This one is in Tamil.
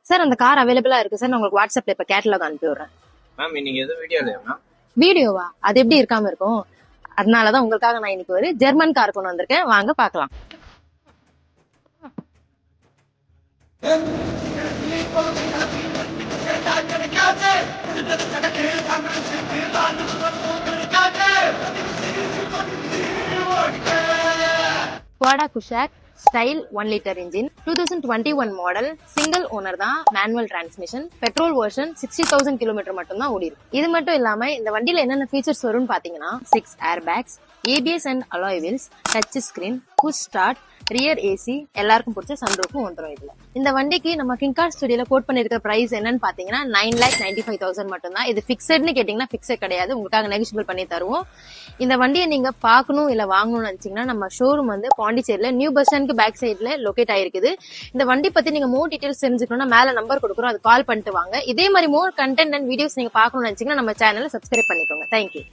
சார் அந்த கார் அவைலபிளா இருக்கு சார். நான் உங்களுக்கு வாட்ஸ்அப்ல இப்ப கேட்டலாக் அனுப்பி விடுறேன். மேம் இன்னைக்கு எதுவும் வீடியோ இல்லையா மேம்? வீடியோவா? அது எப்படி இருக்காம இருக்கும்? அதனாலதான் உங்களுக்காக நான் இன்னைக்கு ஒரு ஜெர்மன் கார் கொண்டு வந்திருக்கேன். வாங்க பாக்கலாம். Skoda Kushaq style 1 litre engine, 2021 model, single owner தான், manual transmission, petrol version, 60,000 kilometre மட்டும் தான் ஓடி இருக்கு. இது மட்டும் இல்லாம இந்த வண்டியில என்னென்ன ஃபீச்சர்ஸ் வரும்னு பாத்தீங்கன்னா 6 air bags, ABS and alloy wheels, touch screen, push start, rear AC, எல்லாருக்கும் பிடிச்ச சன்ரூஃபும் வந்துடும் இதுல. இந்த வண்டிக்கு நம்ம கிங் கார் ஸ்டுடியோல கோட் பண்ணிருக்க பிரைஸ் என்னன்னு பாத்தீங்கன்னா 9,95,000 மட்டும் தான். இது பிக்சட்னு கேட்டீங்கன்னா பிக்சட் கிடையாது, உங்களுக்காக நெகோஷியபிள் பண்ணி தருவோம். இந்த வண்டியை நீங்க பாக்கணும் இல்ல வாங்கணும்னு நினைச்சீங்கன்னா நம்ம ஷோரூம் வந்து பாண்டிச்சேரியில நியூ பஸ் ஸ்டாண்டுக்கு பேக் சைட்ல லொகேட் ஆயிருக்குது. இந்த வண்டி பத்தி நீங்க மோர் டீடைல்ஸ் தெரிஞ்சுக்கணும்னா மேல நம்பர் கொடுக்குறோம், அது கால் பண்ணிட்டு வாங்க. இதே மாதிரி மோர் கண்டென்ட் அண்ட் வீடியோஸ் நீங்க பாக்கணும்னு நினைச்சீங்கன்னா நம்ம சேனலை சப்ஸ்கிரைப் பண்ணிக்கோங்க. தேங்க்யூ.